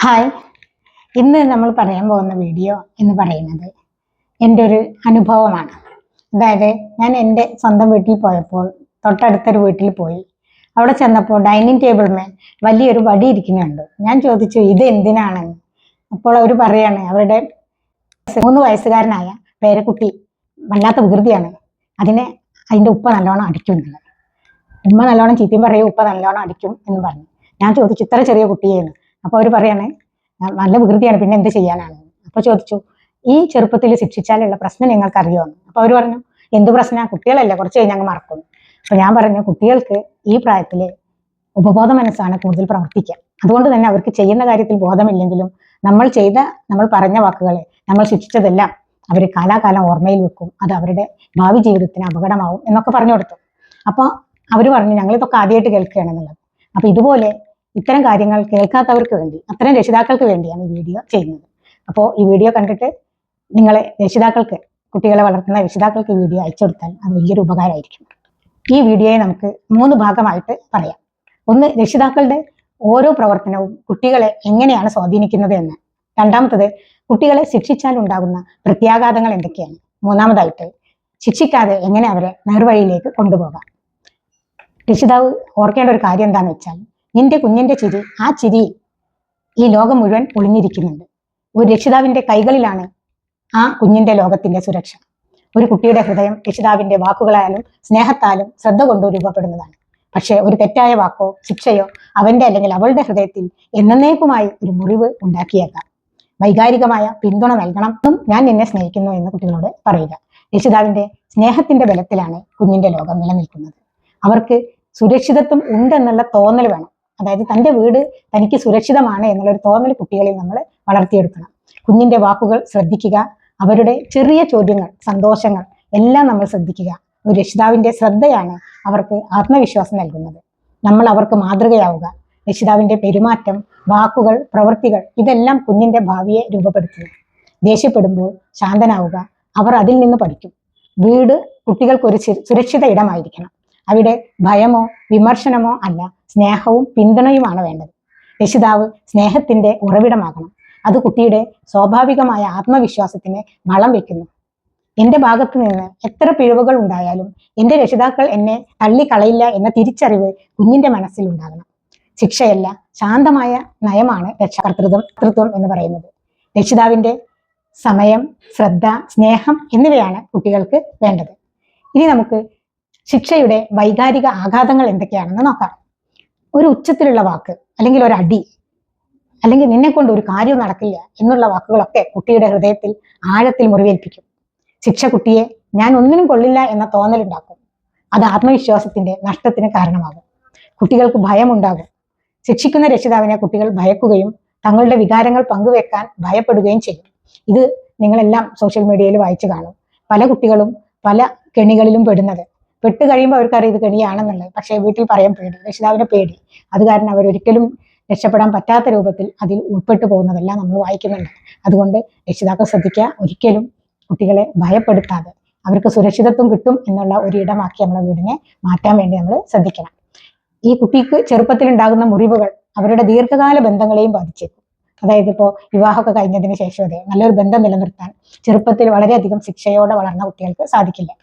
Hi, ഇന്ന് നമ്മൾ പറയാൻ പോകുന്ന വീഡിയോ എന്ന് പറയുന്നത് എൻ്റെ ഒരു അനുഭവമാണ്. അതായത് ഞാൻ എൻ്റെ സ്വന്തം വീട്ടിൽ പോയപ്പോൾ തൊട്ടടുത്തൊരു വീട്ടിൽ പോയി. അവിടെ ചെന്നപ്പോൾ ഡൈനിങ് ടേബിളിന്മേൽ വലിയൊരു വടി ഇരിക്കുന്നുണ്ട്. ഞാൻ ചോദിച്ചു ഇത് എന്തിനാണെന്ന്. അപ്പോൾ അവർ പറയാണ് അവരുടെ 3 വയസ്സുകാരനായ പേരക്കുട്ടി വല്ലാത്ത വികൃതിയാണ്, അതിൻ്റെ ഉപ്പ നല്ലോണം അടിക്കും എന്നുള്ളത്. ഉമ്മ നല്ലോണം ചീത്തയും പറയും, ഉപ്പ നല്ലോണം അടിക്കും എന്ന് പറഞ്ഞു. ഞാൻ ചോദിച്ചു ഇത്ര ചെറിയ കുട്ടിയെന്ന്. അപ്പോൾ അവർ പറയാണ് നല്ല വികൃതിയാണ്, പിന്നെ എന്ത് ചെയ്യാനാണ്. അപ്പോൾ ചോദിച്ചു ഈ ചെറുപ്പത്തിൽ ശിക്ഷിച്ചാലുള്ള പ്രശ്നം നിങ്ങൾക്ക് അറിയുമെന്ന്. അപ്പോൾ അവർ പറഞ്ഞു എന്ത് പ്രശ്നം, കുട്ടികളല്ലേ, കുറച്ച് കഴിഞ്ഞ് അങ്ങ് മറക്കും. അപ്പോൾ ഞാൻ പറഞ്ഞു കുട്ടികൾക്ക് ഈ പ്രായത്തിൽ ഉപബോധ മനസ്സാണ് കൂടുതൽ പ്രവർത്തിക്കുക. അതുകൊണ്ട് തന്നെ അവർക്ക് ചെയ്യുന്ന കാര്യത്തിൽ ബോധമില്ലെങ്കിലും നമ്മൾ പറഞ്ഞ വാക്കുകളെ, നമ്മൾ ശിക്ഷിച്ചതെല്ലാം അവർ കാലാകാലം ഓർമ്മയിൽ വെക്കും. അത് അവരുടെ ഭാവി ജീവിതത്തിന് അപകടമാവും എന്നൊക്കെ പറഞ്ഞു കൊടുത്തു. അപ്പോൾ അവർ പറഞ്ഞു ഞങ്ങളിതൊക്കെ ആദ്യമായിട്ട് കേൾക്കുകയാണെന്നുള്ളത്. അപ്പോൾ ഇതുപോലെ ഇത്തരം കാര്യങ്ങൾ കേൾക്കാത്തവർക്ക് വേണ്ടി, അത്തരം രക്ഷിതാക്കൾക്ക് വേണ്ടിയാണ് ഈ വീഡിയോ ചെയ്യുന്നത്. അപ്പോൾ ഈ വീഡിയോ കണ്ടിട്ട് നിങ്ങളെ രക്ഷിതാക്കൾക്ക്, കുട്ടികളെ വളർത്തുന്ന രക്ഷിതാക്കൾക്ക് ഈ വീഡിയോ അയച്ചു കൊടുത്താൽ അത് വലിയൊരു ഉപകാരമായിരിക്കും. ഈ വീഡിയോയെ നമുക്ക് 3 ഭാഗമായിട്ട് പറയാം. ഒന്ന്, രക്ഷിതാക്കളുടെ ഓരോ പ്രവർത്തനവും കുട്ടികളെ എങ്ങനെയാണ് സ്വാധീനിക്കുന്നത് എന്ന്. രണ്ടാമത്തത്, കുട്ടികളെ ശിക്ഷിച്ചാൽ ഉണ്ടാകുന്ന പ്രത്യാഘാതങ്ങൾ എന്തൊക്കെയാണ്. മൂന്നാമതായിട്ട്, ശിക്ഷിക്കാതെ എങ്ങനെ അവരെ നേർവഴിയിലേക്ക് കൊണ്ടുപോകാം. രക്ഷിതാവ് ഓർക്കേണ്ട ഒരു കാര്യം എന്താണെന്ന് വെച്ചാൽ, നിന്റെ കുഞ്ഞിന്റെ ചിരി, ആ ചിരി ഈ ലോകം മുഴുവൻ ഒളിഞ്ഞിരിക്കുന്നുണ്ട്. ഒരു രക്ഷിതാവിന്റെ കൈകളിലാണ് ആ കുഞ്ഞിന്റെ ലോകത്തിന്റെ സുരക്ഷ. ഒരു കുട്ടിയുടെ ഹൃദയം രക്ഷിതാവിന്റെ വാക്കുകളായാലും സ്നേഹത്താലും ശ്രദ്ധ കൊണ്ടോ രൂപപ്പെടുന്നതാണ്. പക്ഷേ ഒരു തെറ്റായ വാക്കോ ശിക്ഷയോ അവന്റെ അല്ലെങ്കിൽ അവളുടെ ഹൃദയത്തിൽ എന്നേക്കുമായി ഒരു മുറിവ് ഉണ്ടാക്കിയേക്കാം. വൈകാരികമായ പിന്തുണ നൽകണം. ഞാൻ നിന്നെ സ്നേഹിക്കുന്നു എന്ന് കുട്ടികളോട് പറയുക. രക്ഷിതാവിന്റെ സ്നേഹത്തിന്റെ ബലത്തിലാണ് കുഞ്ഞിന്റെ ലോകം നിലനിൽക്കുന്നത്. അവർക്ക് സുരക്ഷിതത്വം ഉണ്ടെന്നുള്ള തോന്നൽ വേണം. അതായത് തൻ്റെ വീട് തനിക്ക് സുരക്ഷിതമാണ് എന്നുള്ളൊരു തോന്നൽ കുട്ടികളിൽ നമ്മൾ വളർത്തിയെടുക്കണം. കുഞ്ഞിന്റെ വാക്കുകൾ ശ്രദ്ധിക്കുക, അവരുടെ ചെറിയ ചോദ്യങ്ങൾ, സന്തോഷങ്ങൾ എല്ലാം നമ്മൾ ശ്രദ്ധിക്കുക. ഒരു രക്ഷിതാവിന്റെ ശ്രദ്ധയാണ് അവർക്ക് ആത്മവിശ്വാസം നൽകുന്നത്. നമ്മൾ അവർക്ക് മാതൃകയാവുക. രക്ഷിതാവിന്റെ പെരുമാറ്റം, വാക്കുകൾ, പ്രവൃത്തികൾ ഇതെല്ലാം കുഞ്ഞിന്റെ ഭാവിയെ രൂപപ്പെടുത്തുന്നു. ദേഷ്യപ്പെടുമ്പോൾ ശാന്തനാവുക, അവർ അതിൽ നിന്ന് പഠിക്കും. വീട് കുട്ടികൾക്കൊരു സുരക്ഷിത ഇടമായിരിക്കണം. അവിടെ ഭയമോ വിമർശനമോ അല്ല, സ്നേഹവും പിന്തുണയുമാണ് വേണ്ടത്. രക്ഷിതാവ് സ്നേഹത്തിന്റെ ഉറവിടമാകണം. അത് കുട്ടിയുടെ സ്വാഭാവികമായ ആത്മവിശ്വാസത്തിന് വളം വെക്കുന്നു. എൻ്റെ ഭാഗത്ത് നിന്ന് എത്ര പിഴവുകൾ ഉണ്ടായാലും എൻ്റെ രക്ഷിതാക്കൾ എന്നെ തള്ളിക്കളയില്ല എന്ന തിരിച്ചറിവ് കുഞ്ഞിന്റെ മനസ്സിൽ ഉണ്ടാകണം. ശിക്ഷയല്ല, ശാന്തമായ നയമാണ് രക്ഷാകർതൃത്വം എന്ന് പറയുന്നത്. രക്ഷിതാവിന്റെ സമയം, ശ്രദ്ധ, സ്നേഹം എന്നിവയാണ് കുട്ടികൾക്ക് വേണ്ടത്. ഇനി നമുക്ക് ശിക്ഷയുടെ വൈകാരിക ആഘാതങ്ങൾ എന്തൊക്കെയാണെന്ന് നോക്കാം. ഒരു ഉച്ചത്തിലുള്ള വാക്ക്, അല്ലെങ്കിൽ ഒരു അടി, അല്ലെങ്കിൽ നിന്നെ കൊണ്ട് ഒരു കാര്യവും നടക്കില്ല എന്നുള്ള വാക്കുകളൊക്കെ കുട്ടിയുടെ ഹൃദയത്തിൽ ആഴത്തിൽ മുറിവേൽപ്പിക്കും. ശിക്ഷ കുട്ടിയെ ഞാൻ ഒന്നിനും കൊള്ളില്ല എന്ന തോന്നലുണ്ടാക്കും. അത് ആത്മവിശ്വാസത്തിന്റെ നഷ്ടത്തിന് കാരണമാകും. കുട്ടികൾക്ക് ഭയമുണ്ടാകും. ശിക്ഷിക്കുന്ന രക്ഷിതാവിനെ കുട്ടികൾ ഭയക്കുകയും തങ്ങളുടെ വികാരങ്ങൾ പങ്കുവെക്കാൻ ഭയപ്പെടുകയും ചെയ്യും. ഇത് നിങ്ങളെല്ലാം സോഷ്യൽ മീഡിയയിൽ വായിച്ചു കാണും. പല കുട്ടികളും പല കെണികളിലും പെട്ട് കഴിയുമ്പോൾ അവർക്കറിയാം ഇത് കെണിയാണെന്നുള്ളത്. പക്ഷേ വീട്ടിൽ പറയാൻ പേടി, രക്ഷിതാവിനെ പേടി. അത് കാരണം അവരൊരിക്കലും രക്ഷപ്പെടാൻ പറ്റാത്ത രൂപത്തിൽ അതിൽ ഉൾപ്പെട്ടു പോകുന്നതെല്ലാം നമ്മൾ വായിക്കുന്നുണ്ട്. അതുകൊണ്ട് രക്ഷിതാക്കൾ ശ്രദ്ധിക്കുക, ഒരിക്കലും കുട്ടികളെ ഭയപ്പെടുത്താതെ അവർക്ക് സുരക്ഷിതത്വം കിട്ടും എന്നുള്ള ഒരു ഇടമാക്കി നമ്മളെ വീടിനെ മാറ്റാൻ വേണ്ടി നമ്മൾ ശ്രദ്ധിക്കണം. ഈ കുട്ടിക്ക് ചെറുപ്പത്തിൽ ഉണ്ടാകുന്ന മുറിവുകൾ അവരുടെ ദീർഘകാല ബന്ധങ്ങളെയും ബാധിച്ചേക്കും. അതായത് ഇപ്പോൾ വിവാഹമൊക്കെ കഴിഞ്ഞതിന് ശേഷം അതെ നല്ലൊരു ബന്ധം നിലനിർത്താൻ ചെറുപ്പത്തിൽ വളരെയധികം ശിക്ഷയോടെ വളർന്ന കുട്ടികൾക്ക് സാധിക്കില്ല.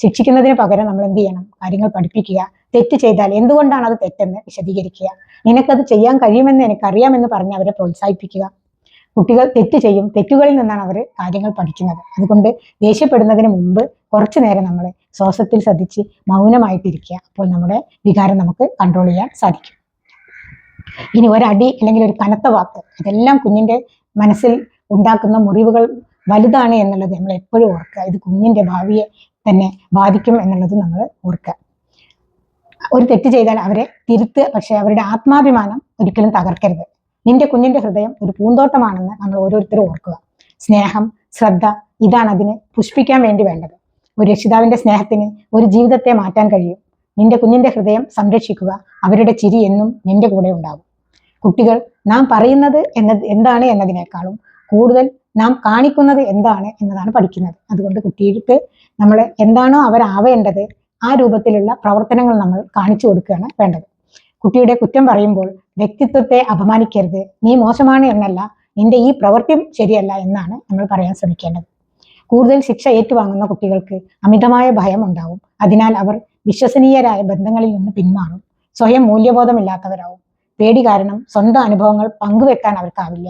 ശിക്ഷിക്കുന്നതിന് പകരം നമ്മൾ എന്ത് ചെയ്യണം, കാര്യങ്ങൾ പഠിപ്പിക്കുക. തെറ്റ് ചെയ്താൽ എന്തുകൊണ്ടാണ് അത് തെറ്റെന്ന് വിശദീകരിക്കുക. നിനക്കത് ചെയ്യാൻ കഴിയുമെന്ന് എനിക്കറിയാമെന്ന് പറഞ്ഞ് അവരെ പ്രോത്സാഹിപ്പിക്കുക. കുട്ടികൾ തെറ്റ് ചെയ്യും, തെറ്റുകളിൽ നിന്നാണ് അവർ കാര്യങ്ങൾ പഠിക്കുന്നത്. അതുകൊണ്ട് ദേഷ്യപ്പെടുന്നതിന് മുമ്പ് കുറച്ചു നേരം നമ്മൾ ശ്വാസത്തിൽ ശ്രദ്ധിച്ച് മൗനമായിട്ടിരിക്കുക. അപ്പോൾ നമ്മുടെ വികാരം നമുക്ക് കൺട്രോൾ ചെയ്യാൻ സാധിക്കും. ഇനി ഒരടി അല്ലെങ്കിൽ ഒരു കനത്ത വാക്ക്, ഇതെല്ലാം കുഞ്ഞിന്റെ മനസ്സിൽ ഉണ്ടാക്കുന്ന മുറിവുകൾ വലുതാണ് എന്നുള്ളത് നമ്മൾ എപ്പോഴും ഓർക്കുക. ഇത് കുഞ്ഞിന്റെ ഭാവിയെ തന്നെ ബാധിക്കും എന്നുള്ളത് നമ്മൾ ഓർക്കുക. ഒരു തെറ്റ് ചെയ്താൽ അവരെ തിരുത്തുക, പക്ഷെ അവരുടെ ആത്മാഭിമാനം ഒരിക്കലും തകർക്കരുത്. നിന്റെ കുഞ്ഞിന്റെ ഹൃദയം ഒരു പൂന്തോട്ടമാണെന്ന് നമ്മൾ ഓരോരുത്തരും ഓർക്കുക. സ്നേഹം, ശ്രദ്ധ ഇതാണ് അതിന് പുഷ്പിക്കാൻ വേണ്ടി വേണ്ടത്. ഒരു രക്ഷിതാവിന്റെ സ്നേഹത്തിന് ഒരു ജീവിതത്തെ മാറ്റാൻ കഴിയും. നിന്റെ കുഞ്ഞിന്റെ ഹൃദയം സംരക്ഷിക്കുക. അവരുടെ ചിരി എന്നും നിന്റെ കൂടെ ഉണ്ടാകും. കുട്ടികൾ നാം പറയുന്നത് എന്താണ് എന്നതിനേക്കാളും കൂടുതൽ നാം കാണിക്കുന്നത് എന്താണ് എന്നതാണ് പഠിക്കുന്നത്. അതുകൊണ്ട് കുട്ടികൾക്ക് നമ്മൾ എന്താണോ അവരാവേണ്ടത് ആ രൂപത്തിലുള്ള പ്രവർത്തനങ്ങൾ നമ്മൾ കാണിച്ചു കൊടുക്കുകയാണ് വേണ്ടത്. കുട്ടിയുടെ കുറ്റം പറയുമ്പോൾ വ്യക്തിത്വത്തെ അപമാനിക്കരുത്, നീ മോശമാണ് എന്നല്ല, നിന്റെ ഈ പ്രവൃത്തി ശരിയല്ല എന്നാണ് നമ്മൾ പറയാൻ ശ്രമിക്കേണ്ടത്. കൂടുതൽ ശിക്ഷ ഏറ്റുവാങ്ങുന്ന കുട്ടികൾക്ക് അമിതമായ ഭയം ഉണ്ടാവും. അതിനാൽ അവർ വിശ്വസനീയരായ ബന്ധങ്ങളിൽ നിന്ന് പിന്മാറും. സ്വയം മൂല്യബോധമില്ലാത്തവരാവും. പേടി കാരണം സ്വന്തം അനുഭവങ്ങൾ പങ്കുവെക്കാൻ അവർക്കാവില്ല.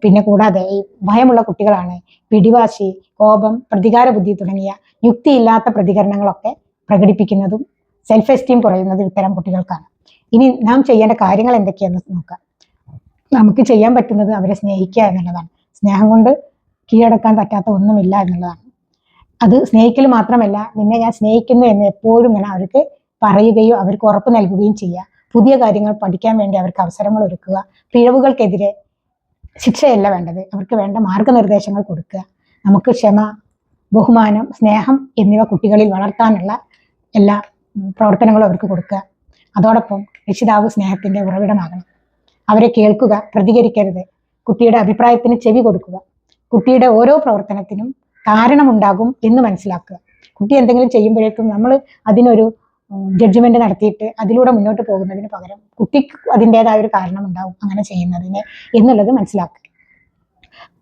പിന്നെ കൂടാതെ ഈ ഭയമുള്ള കുട്ടികളാണ് പിടിവാശി, കോപം, പ്രതികാര ബുദ്ധി തുടങ്ങിയ യുക്തിയില്ലാത്ത പ്രതികരണങ്ങളൊക്കെ പ്രകടിപ്പിക്കുന്നതും സെൽഫ് എസ്റ്റീം കുറയുന്നതും ഇത്തരം കുട്ടികൾക്കാണ്. ഇനി നാം ചെയ്യേണ്ട കാര്യങ്ങൾ എന്തൊക്കെയാണെന്ന് നോക്കാം. നമുക്ക് ചെയ്യാൻ പറ്റുന്നത് അവരെ സ്നേഹിക്കുക എന്നുള്ളതാണ്. സ്നേഹം കൊണ്ട് കീഴടക്കാൻ പറ്റാത്ത ഒന്നുമില്ല എന്നുള്ളതാണ്. അത് സ്നേഹിക്കൽ മാത്രമല്ല, നിന്നെ ഞാൻ സ്നേഹിക്കുന്നു എന്ന് എപ്പോഴും ഇങ്ങനെ അവർക്ക് പറയുകയോ അവർക്ക് ഉറപ്പ് നൽകുകയും ചെയ്യുക. പുതിയ കാര്യങ്ങൾ പഠിക്കാൻ വേണ്ടി അവർക്ക് അവസരങ്ങൾ ഒരുക്കുക. പിഴവുകൾക്കെതിരെ ശിക്ഷയല്ല വേണ്ടത്, അവർക്ക് വേണ്ട മാർഗനിർദ്ദേശങ്ങൾ കൊടുക്കുക. നമുക്ക് ക്ഷമ, ബഹുമാനം, സ്നേഹം എന്നിവ കുട്ടികളിൽ വളർത്താനുള്ള എല്ലാ പ്രവർത്തനങ്ങളും അവർക്ക് കൊടുക്കുക. അതോടൊപ്പം രക്ഷിതാവ് സ്നേഹത്തിന്റെ ഉറവിടമാകണം. അവരെ കേൾക്കുക, പ്രതികരിക്കരുത്. കുട്ടിയുടെ അഭിപ്രായത്തിന് ചെവി കൊടുക്കുക. കുട്ടിയുടെ ഓരോ പ്രവർത്തനത്തിനും കാരണമുണ്ടാകും എന്ന് മനസ്സിലാക്കുക. കുട്ടി എന്തെങ്കിലും ചെയ്യുമ്പോഴേക്കും നമ്മൾ അതിനൊരു ജഡ്ജ്മെന്റ് നടത്തിയിട്ട് അതിലൂടെ മുന്നോട്ട് പോകുന്നതിന് പകരം കുട്ടിക്ക് അതിൻ്റെതായ ഒരു കാരണം ഉണ്ടാവും അങ്ങനെ ചെയ്യുന്നതിന് എന്നുള്ളത് മനസ്സിലാക്കുക.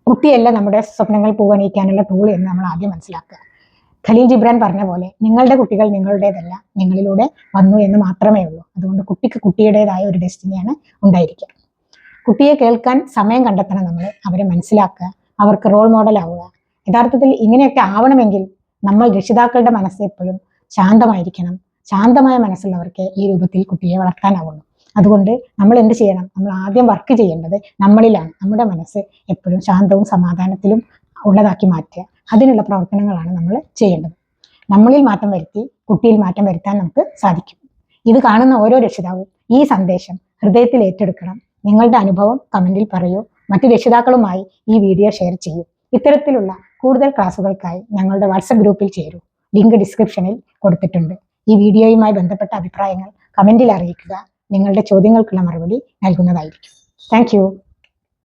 കുട്ടിയല്ല നമ്മുടെ സ്വപ്നങ്ങൾ പൂവണിയിക്കാനുള്ള ടൂൾ എന്ന് നമ്മൾ ആദ്യം മനസ്സിലാക്കുക. ഖലീൽ ജിബ്രാൻ പറഞ്ഞ പോലെ നിങ്ങളുടെ കുട്ടികൾ നിങ്ങളുടേതല്ല, നിങ്ങളിലൂടെ വന്നു എന്ന് മാത്രമേ ഉള്ളൂ. അതുകൊണ്ട് കുട്ടിക്ക് കുട്ടിയുടേതായ ഒരു ഡെസ്റ്റിനിയാണ് ഉണ്ടായിരിക്കുക. കുട്ടിയെ കേൾക്കാൻ സമയം കണ്ടെത്തണം നമ്മൾ, അവരെ മനസ്സിലാക്കുക, അവർക്ക് റോൾ മോഡൽ ആവുക. യഥാർത്ഥത്തിൽ ഇങ്ങനെയൊക്കെ ആവണമെങ്കിൽ നമ്മൾ രക്ഷിതാക്കളുടെ മനസ്സ് എപ്പോഴും ശാന്തമായിരിക്കണം. ശാന്തമായ മനസ്സുള്ളവർക്ക് ഈ രൂപത്തിൽ കുട്ടിയെ വളർത്താനാവുള്ളൂ. അതുകൊണ്ട് നമ്മൾ എന്ത് ചെയ്യണം? നമ്മൾ ആദ്യം വർക്ക് ചെയ്യേണ്ടത് നമ്മളിലാണ്. നമ്മുടെ മനസ്സ് എപ്പോഴും ശാന്തവും സമാധാനത്തിലും ഉള്ളതാക്കി മാറ്റുക. അതിനുള്ള പ്രവർത്തനങ്ങളാണ് നമ്മൾ ചെയ്യേണ്ടത്. നമ്മളിൽ മാറ്റം വരുത്തി കുട്ടിയിൽ മാറ്റം വരുത്താൻ നമുക്ക് സാധിക്കും. ഇത് കാണുന്ന ഓരോ രക്ഷിതാവും ഈ സന്ദേശം ഹൃദയത്തിൽ ഏറ്റെടുക്കണം. നിങ്ങളുടെ അനുഭവം കമന്റിൽ പറയൂ. മറ്റു രക്ഷിതാക്കളുമായി ഈ വീഡിയോ ഷെയർ ചെയ്യൂ. ഇത്തരത്തിലുള്ള കൂടുതൽ ക്ലാസ്സുകൾക്കായി ഞങ്ങളുടെ വാട്സപ്പ് ഗ്രൂപ്പിൽ ചേരൂ. ലിങ്ക് ഡിസ്ക്രിപ്ഷനിൽ കൊടുത്തിട്ടുണ്ട്. ഈ വീഡിയോയുമായി ബന്ധപ്പെട്ട അഭിപ്രായങ്ങൾ കമന്റിൽ അറിയിക്കുക. നിങ്ങളുടെ ചോദ്യങ്ങൾക്കുള്ള മറുപടി നൽകുന്നതായിരിക്കും. താങ്ക്